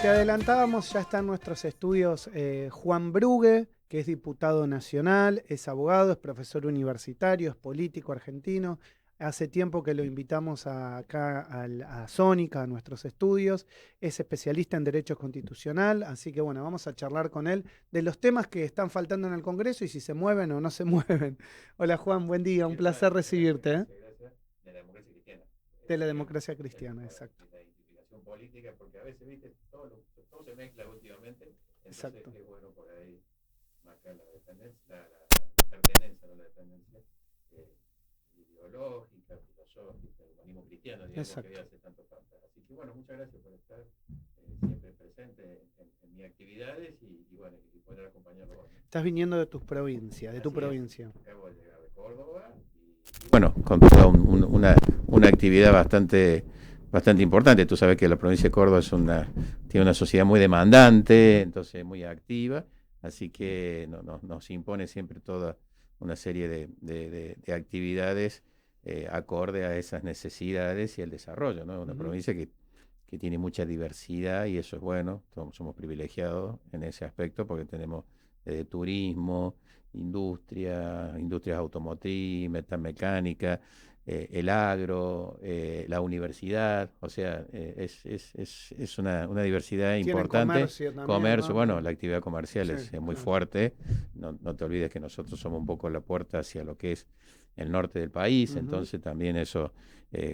adelantábamos, ya está en nuestros estudios Juan Brugue, que es diputado nacional, es abogado, es profesor universitario, es político argentino. Hace tiempo que lo invitamos acá a Sónica, a nuestros estudios. Es especialista en Derecho Constitucional, así que bueno, vamos a charlar con él de los temas que están faltando en el Congreso y si se mueven o no se mueven. Hola Juan, buen día, un placer recibirte. Gracias. De la democracia cristiana. De la democracia cristiana, exacto. La identificación política, porque a veces, viste, todo se mezcla últimamente, entonces Exacto. es bueno por ahí marcar la dependencia, la pertenencia, no la dependencia ideológica, filosófica, el humanismo cristiano, digamos, que Exacto. hace tanto falta. Así que bueno, muchas gracias por estar siempre presente en mis actividades y bueno, y poder acompañarlo. Estás viniendo de tus provincias, de tu Así es, provincia. acabo de llegar de Córdoba y bueno, con toda una actividad bastante importante. Tú sabes que la provincia de Córdoba tiene una sociedad muy demandante, entonces muy activa, así que nos impone siempre toda una serie de actividades acorde a esas necesidades y el desarrollo, ¿no? Una provincia que tiene mucha diversidad y eso es bueno, somos privilegiados en ese aspecto porque tenemos turismo, industrias automotriz, metalmecánica, el agro, la universidad, o sea, es una diversidad Tienen importante. comercio también, Comercio, ¿no? bueno, la actividad comercial Sí, es muy claro. fuerte, no te olvides que nosotros somos un poco la puerta hacia lo que es el norte del país, Ujú. entonces también eso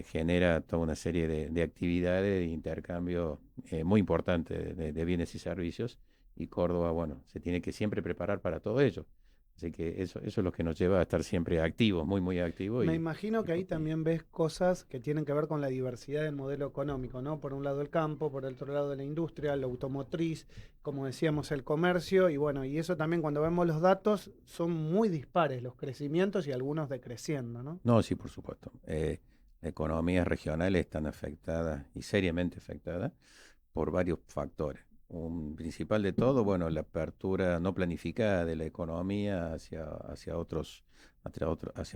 genera toda una serie de actividades de intercambio muy importante de bienes y servicios y Córdoba, bueno, se tiene que siempre preparar para todo ello. Así que eso es lo que nos lleva a estar siempre activos, muy activos Me imagino y que ahí también ves cosas que tienen que ver con la diversidad del modelo económico, ¿no? Por un lado el campo, por el otro lado la industria, la automotriz, como decíamos, el comercio, y bueno, y eso también cuando vemos los datos son muy dispares los crecimientos y algunos decreciendo, ¿no? No, sí, por supuesto. Economías regionales están afectadas y seriamente afectadas por varios factores. Un principal de todo, bueno, la apertura no planificada de la economía hacia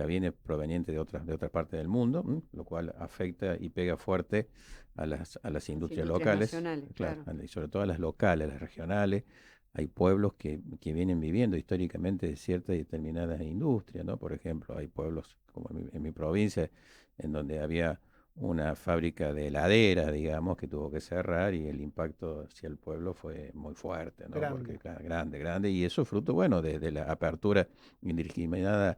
bienes provenientes de otras partes del mundo, lo cual afecta y pega fuerte a las Las industrias industrias locales, nacionales, claro, claro. y sobre todo a las locales, las regionales. Hay pueblos que vienen viviendo históricamente de ciertas y determinadas industrias, ¿no? Por ejemplo, hay pueblos como en mi provincia, en donde había una fábrica de heladera, digamos, que tuvo que cerrar y el impacto hacia el pueblo fue muy fuerte, ¿no? Porque, Grande. claro, grande, y eso fruto, bueno, de la apertura indiscriminada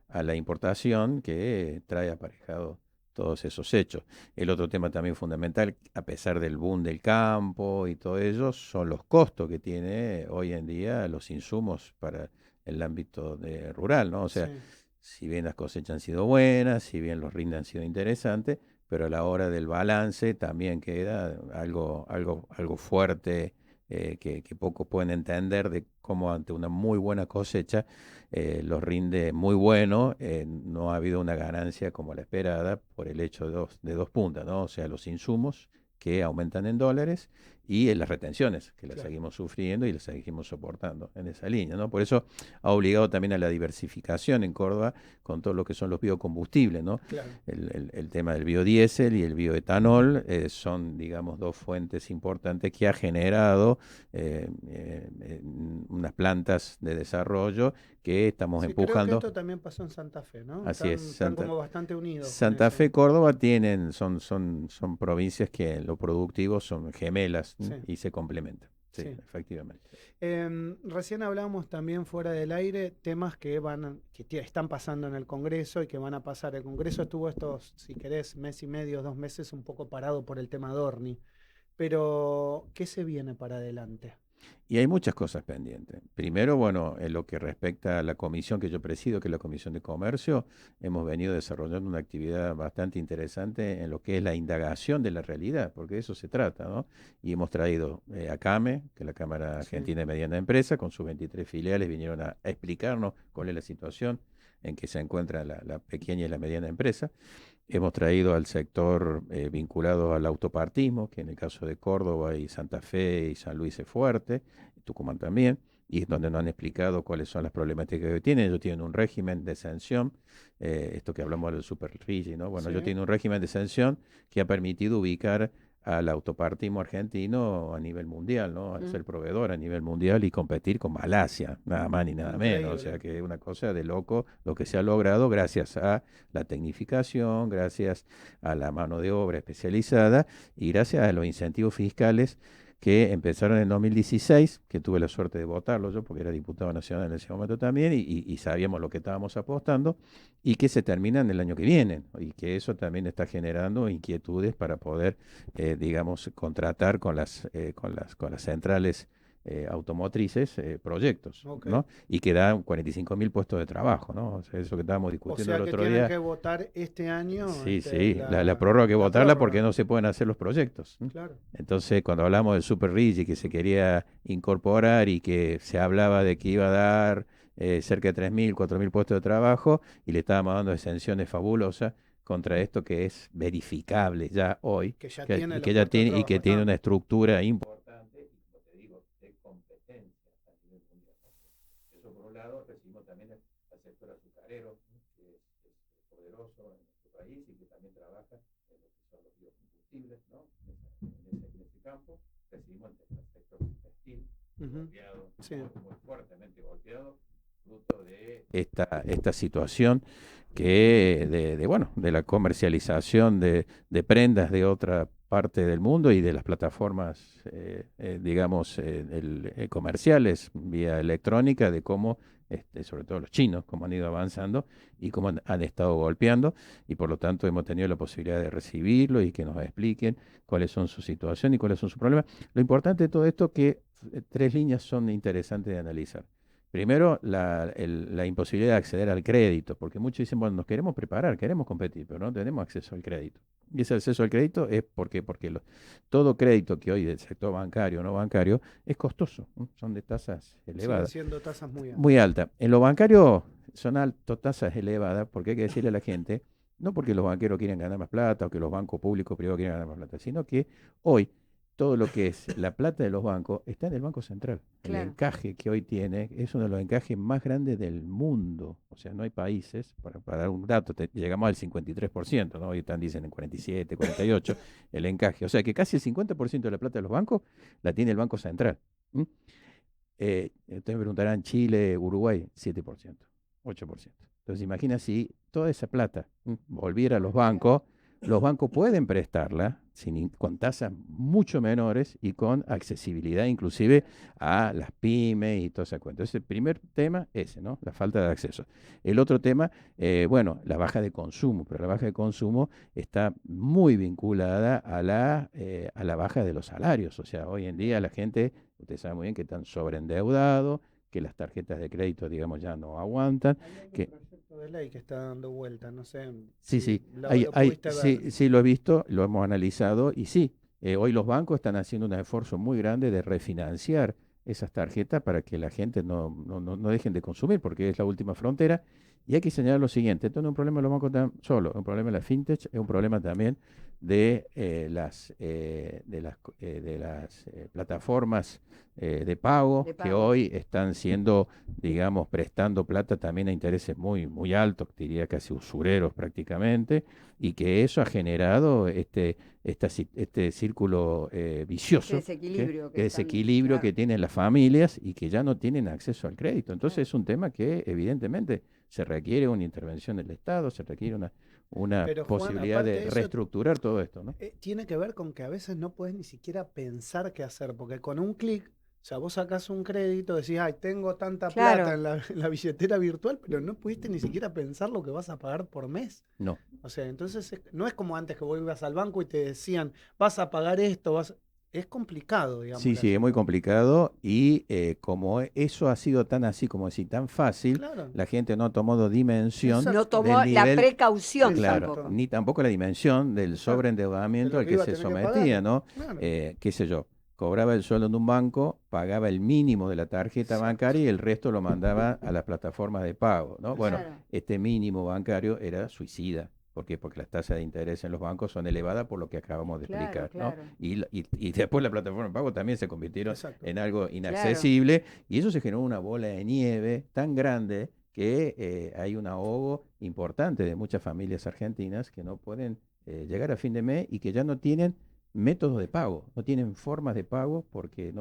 a la importación que trae aparejado todos esos hechos. El otro tema también fundamental, a pesar del boom del campo y todo ello, son los costos que tiene hoy en día los insumos para el ámbito rural, ¿no? O sea, Sí. si bien las cosechas han sido buenas, si bien los rindes han sido interesantes, pero a la hora del balance también queda algo fuerte que pocos pueden entender de cómo ante una muy buena cosecha los rinde muy bueno, no ha habido una ganancia como la esperada por el hecho de dos puntas, ¿no? O sea, los insumos que aumentan en dólares y las retenciones, que las Claro, seguimos sufriendo y las seguimos soportando en esa línea, ¿no? Por eso ha obligado también a la diversificación en Córdoba con todo lo que son los biocombustibles, ¿no? claro. El tema del biodiesel y el bioetanol son, digamos, dos fuentes importantes que ha generado unas plantas de desarrollo que estamos Sí, creo que empujando. esto también pasó en Santa Fe, ¿no? Así es, Están como bastante unidos con Santa eso. Fe, Córdoba son provincias que en lo productivo son gemelas Sí, y se complementan. Sí, sí. efectivamente. Recién hablamos también fuera del aire temas que están pasando en el Congreso y que van a pasar. El Congreso estuvo estos, si querés, mes y medio, 2 meses un poco parado por el tema Dorni. Pero, ¿qué se viene para adelante? Y hay muchas cosas pendientes. Primero, bueno, en lo que respecta a la comisión que yo presido, que es la Comisión de Comercio, hemos venido desarrollando una actividad bastante interesante en lo que es la indagación de la realidad, porque de eso se trata, ¿no? Y hemos traído a CAME, que es la Cámara Sí, Argentina de Mediana Empresa, con sus 23 filiales, vinieron a explicarnos cuál es la situación en que se encuentra la pequeña y la mediana empresa. Hemos traído al sector vinculado al autopartismo, que en el caso de Córdoba y Santa Fe y San Luis es fuerte, Tucumán también, y es donde nos han explicado cuáles son las problemáticas que tienen. Ellos tienen un régimen de sanción, esto que hablamos del super RIGI, ¿no? Bueno, ellos sí, tienen un régimen de sanción que ha permitido ubicar al autopartismo argentino a nivel mundial, ¿no? Al ser proveedor a nivel mundial y competir con Malasia, nada más ni nada menos. O sea que es una cosa de loco lo que se ha logrado gracias a la tecnificación, gracias a la mano de obra especializada y gracias a los incentivos fiscales que empezaron en 2016, que tuve la suerte de votarlo yo, porque era diputado nacional en ese momento también, y sabíamos lo que estábamos apostando, y que se terminan el año que viene, y que eso también está generando inquietudes para poder, digamos, contratar con las centrales automotrices proyectos, ¿no? Y que dan 45.000 puestos de trabajo, ¿no? O sea, eso que estábamos discutiendo el otro día. O sea que tienen que votar este año. Sí, la prórroga hay que votarla porque no se pueden hacer los proyectos. Claro. Entonces, cuando hablamos del Super Rigi que se quería incorporar y que se hablaba de que iba a dar cerca de 3.000, 4.000 puestos de trabajo y le estábamos dando exenciones fabulosas contra esto que es verificable ya hoy, que ya tiene y que tiene una estructura importante y, como te digo, de competencia a nivel mundial. Eso por un lado, recibimos también al sector azucarero, que es poderoso en nuestro país y que también trabaja en lo que son los biocombustibles, ¿no? En ese campo. Recibimos el sector textil, golpeado, muy fuertemente golpeado, fruto de esta situación que de la comercialización de prendas de otra parte del mundo y de las plataformas, digamos, comerciales vía electrónica, de cómo, sobre todo los chinos, cómo han ido avanzando y cómo han estado golpeando, y por lo tanto hemos tenido la posibilidad de recibirlo y que nos expliquen cuáles son su situación y cuáles son sus problemas. Lo importante de todo esto es que tres líneas son interesantes de analizar. Primero, la imposibilidad de acceder al crédito, porque muchos dicen, bueno, nos queremos preparar, queremos competir, pero no tenemos acceso al crédito. Y ese acceso al crédito es porque todo crédito que hoy del sector bancario o no bancario es costoso, ¿no? Son de tasas elevadas. Siguen siendo tasas muy altas. Muy altas. En lo bancario son tasas elevadas, porque hay que decirle a la gente, no porque los banqueros quieren ganar más plata o que los bancos públicos privados quieren ganar más plata, sino que hoy todo lo que es la plata de los bancos está en el Banco Central. Claro. El encaje que hoy tiene es uno de los encajes más grandes del mundo. O sea, no hay países, para dar un dato, llegamos al 53%, ¿no? Hoy dicen en 47, 48 el encaje. O sea, que casi el 50% de la plata de los bancos la tiene el Banco Central. Ustedes me preguntarán, Chile, Uruguay, 7%, 8%. Entonces, imagina si toda esa plata volviera a los bancos pueden prestarla con tasas mucho menores y con accesibilidad inclusive a las pymes y toda esa cuenta. Entonces, el primer tema ese, ¿no? La falta de acceso. El otro tema, la baja de consumo, pero la baja de consumo está muy vinculada a la baja de los salarios. O sea, hoy en día la gente, usted sabe muy bien que están sobreendeudados, que las tarjetas de crédito, digamos, ya no aguantan. Hay un proyecto de ley que está dando vuelta, no sé. Sí, sí, lo he visto, lo hemos analizado y sí, hoy los bancos están haciendo un esfuerzo muy grande de refinanciar esas tarjetas para que la gente no dejen de consumir, porque es la última frontera. Y hay que señalar lo siguiente, esto no es un problema de los bancos solo, es un problema de la fintech, es un problema también de las plataformas de pago que hoy están siendo, digamos, prestando plata también a intereses muy, muy altos, diría casi usureros prácticamente, y que eso ha generado este círculo vicioso, desequilibrio que tienen las familias y que ya no tienen acceso al crédito. Entonces es un tema que evidentemente se requiere una intervención del Estado, se requiere una posibilidad de reestructurar todo esto, ¿no? Tiene que ver con que a veces no puedes ni siquiera pensar qué hacer, porque con un clic, o sea, vos sacás un crédito, decís, ay, tengo tanta plata en la billetera virtual, pero no pudiste ni siquiera pensar lo que vas a pagar por mes. No. O sea, entonces no es como antes que vos ibas al banco y te decían, vas a pagar esto, es complicado, digamos. Sí, es muy complicado y como eso ha sido tan así, como decir, tan fácil, la gente no ha tomado dimensión. No tomó la precaución tampoco. Ni tampoco la dimensión del sobreendeudamiento al que se sometía, ¿no? Claro. Qué sé yo, cobraba el sueldo en un banco, pagaba el mínimo de la tarjeta bancaria y el resto lo mandaba a las plataformas de pago, ¿no? Bueno, este mínimo bancario era suicida. ¿Por qué? Porque las tasas de interés en los bancos son elevadas por lo que acabamos de explicar, ¿no? Y después la plataforma de pago también se convirtieron en algo inaccesible y eso se generó una bola de nieve tan grande que hay un ahogo importante de muchas familias argentinas que no pueden llegar a fin de mes y que ya no tienen métodos de pago, no tienen formas de pago porque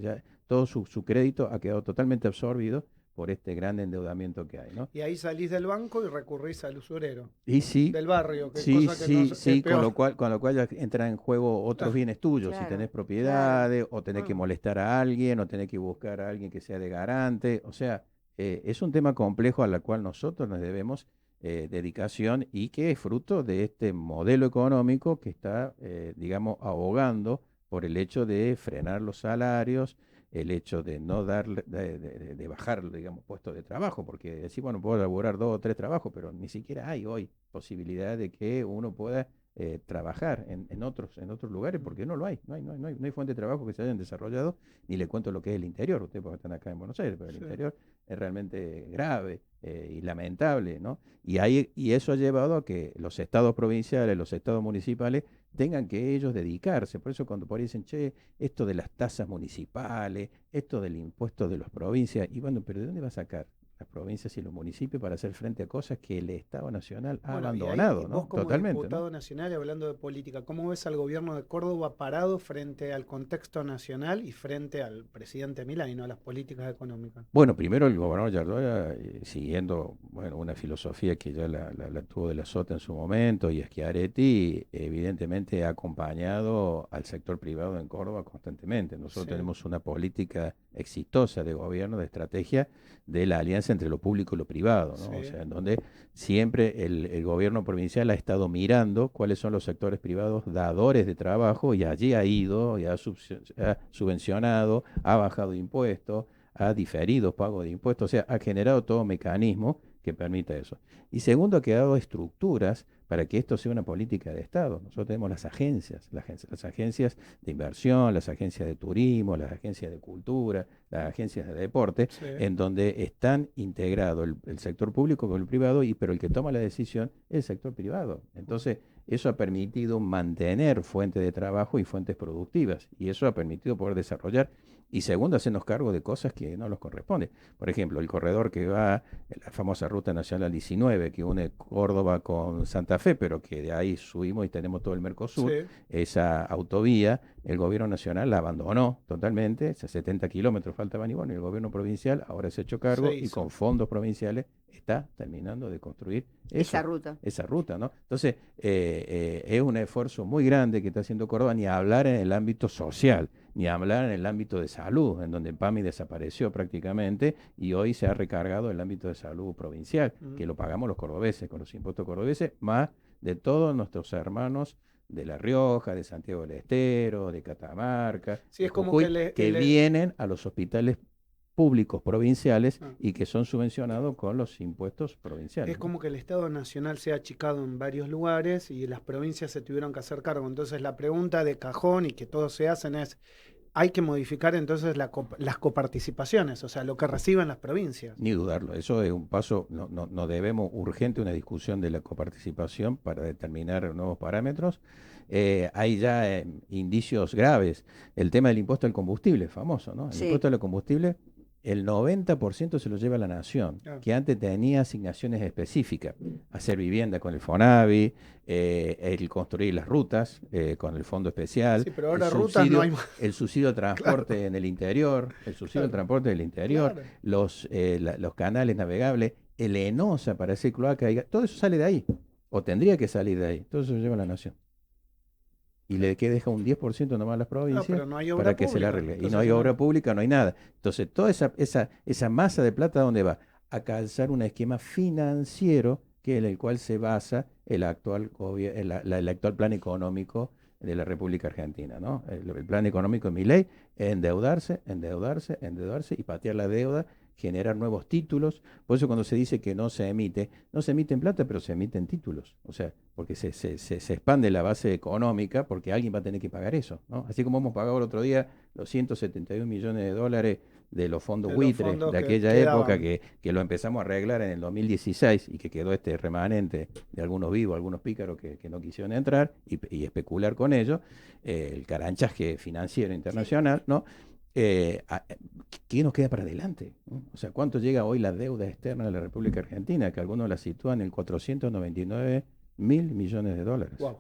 ya todo su crédito ha quedado totalmente absorbido por este gran endeudamiento que hay, ¿no? Y ahí salís del banco y recurrís al usurero Y sí, del barrio, que sí, cosa que no sí, es sí, peor. con lo cual ya entran en juego otros bienes tuyos, si tenés Claro, propiedades, o tenés que Ah, molestar a alguien, o tenés que buscar a alguien que sea de garante, o sea, es un tema complejo al cual nosotros nos debemos dedicación y que es fruto de este modelo económico que está, digamos, abogando por el hecho de frenar los salarios, el hecho de no darle, de bajar, digamos, puestos de trabajo, porque decir, bueno, puedo laburar 2 o 3 trabajos, pero ni siquiera hay hoy posibilidad de que uno pueda trabajar en otros lugares, porque no lo hay, no hay fuente de trabajo que se hayan desarrollado, ni le cuento lo que es el interior, ustedes porque están acá en Buenos Aires, pero el sí. interior es realmente grave y lamentable, ¿no? Y eso ha llevado a que los estados provinciales, los estados municipales, tengan que ellos dedicarse. Por eso cuando por ahí dicen, che, esto de las tasas municipales, esto del impuesto de las provincias, y bueno, pero ¿de dónde va a sacar las provincias y los municipios para hacer frente a cosas que el Estado Nacional ha Bueno, y ahí abandonado, vos ¿no? como Totalmente, ¿no? diputado nacional y hablando de política, ¿cómo ves al gobierno de Córdoba parado frente al contexto nacional y frente al presidente Milei, no a las políticas económicas? Bueno, primero el gobernador Yardoya, siguiendo bueno, una filosofía que ya la tuvo de la Sota en su momento, y Schiaretti, evidentemente ha acompañado al sector privado en Córdoba constantemente. Nosotros Sí, tenemos una política exitosa de gobierno, de estrategia de la alianza entre lo público y lo privado, ¿no? O sí. sea, en donde siempre el gobierno provincial ha estado mirando cuáles son los sectores privados dadores de trabajo y allí ha ido y ha subvencionado, ha bajado impuestos, ha diferido pago de impuestos, o sea, ha generado todo mecanismo que permita eso. Y segundo, ha creado estructuras para que esto sea una política de Estado. Nosotros tenemos las agencias de inversión, las agencias de turismo, las agencias de cultura, las agencias de deporte, Sí. en donde están integrados el sector público con el privado, pero el que toma la decisión es el sector privado. Entonces, eso ha permitido mantener fuentes de trabajo y fuentes productivas, y eso ha permitido poder desarrollar y segundo, hacernos cargo de cosas que no nos corresponden. Por ejemplo, el corredor que va, la famosa Ruta Nacional 19, que une Córdoba con Santa Fe, pero que de ahí subimos y tenemos todo el Mercosur, Sí. esa autovía, el gobierno nacional la abandonó totalmente, 70 kilómetros faltaban y bueno, el gobierno provincial ahora se ha hecho Se cargo y hizo. con fondos provinciales está terminando de construir esa eso, ruta. esa ruta, ¿no? Entonces, es un esfuerzo muy grande que está haciendo Córdoba, ni hablar en el ámbito social, ni hablar en el ámbito de salud, en donde PAMI desapareció prácticamente y hoy se ha recargado el ámbito de salud provincial, que lo pagamos los cordobeses, con los impuestos cordobeses, más de todos nuestros hermanos de La Rioja, de Santiago del Estero, de Catamarca, Sí, de es como que Jujuy, que vienen a los hospitales públicos provinciales ah, y que son subvencionados con los impuestos provinciales, es ¿no? como que el Estado Nacional se ha achicado en varios lugares y las provincias se tuvieron que hacer cargo. Entonces la pregunta de cajón y que todos se hacen es, hay que modificar entonces las coparticipaciones, o sea, lo que reciben las provincias. Ni dudarlo, eso es un paso, no debemos urgente una discusión de la coparticipación para determinar nuevos parámetros. Hay ya indicios graves. El tema del impuesto al combustible, famoso, ¿no? El Sí, impuesto al combustible, el 90% se lo lleva la nación, Ah, que antes tenía asignaciones específicas, hacer vivienda con el FONAVI, el construir las rutas con el fondo especial, sí, pero ahora rutas no hay más. el subsidio de Claro, transporte en el interior, el subsidio del claro, transporte del interior, claro. los canales navegables, el ENOSA para hacer cloaca, todo eso sale de ahí, o tendría que salir de ahí, todo eso lo lleva la nación. Y le que deja un 10% nomás a las No, provincias pero no hay obra para que se la pública. arregle. Y no Entonces, hay si obra no, pública, no hay nada. Entonces, toda esa masa de plata, ¿dónde va? A calzar un esquema financiero que en el cual se basa el actual plan económico de la República Argentina, ¿no? El plan económico de Milei, endeudarse, endeudarse, endeudarse y patear la deuda, generar nuevos títulos. Por eso cuando se dice que no se emite en plata, pero se emiten títulos. O sea, porque se expande la base económica porque alguien va a tener que pagar eso, ¿no? Así como hemos pagado el otro día los 171 millones de dólares de los fondos de los buitres fondos de que aquella época quedaban. que lo empezamos a arreglar en el 2016 y que quedó este remanente de algunos vivos, algunos pícaros que no quisieron entrar y especular con ellos, el caranchaje financiero internacional, ¿no? ¿Qué nos queda para adelante? ¿No? O sea, ¿cuánto llega hoy la deuda externa de la República Argentina? Que algunos la sitúan en 499 mil millones de dólares. Wow.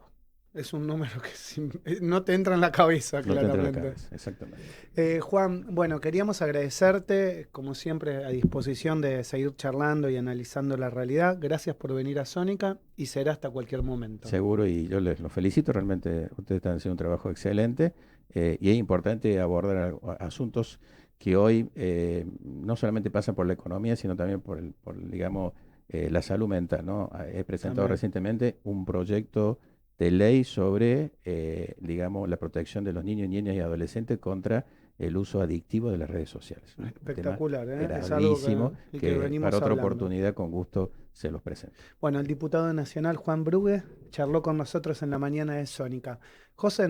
Es un número que no te entra en la cabeza, No te entra en la claramente. cabeza, exactamente. Juan, bueno, queríamos agradecerte, como siempre, a disposición de seguir charlando y analizando la realidad. Gracias por venir a Sónica y será hasta cualquier momento. Seguro, y yo les los felicito, realmente ustedes están haciendo un trabajo excelente, y es importante abordar asuntos que hoy no solamente pasan por la economía, sino también digamos, la salud mental, ¿no? He presentado También. recientemente un proyecto de ley sobre, digamos, la protección de los niños, niñas y adolescentes contra el uso adictivo de las redes sociales. Un tema Espectacular, ¿eh? Es gravísimo algo que que venimos para otra hablando. oportunidad con gusto se los presento. Bueno, el diputado nacional Juan Brugge charló con nosotros en la mañana de Sónica. José,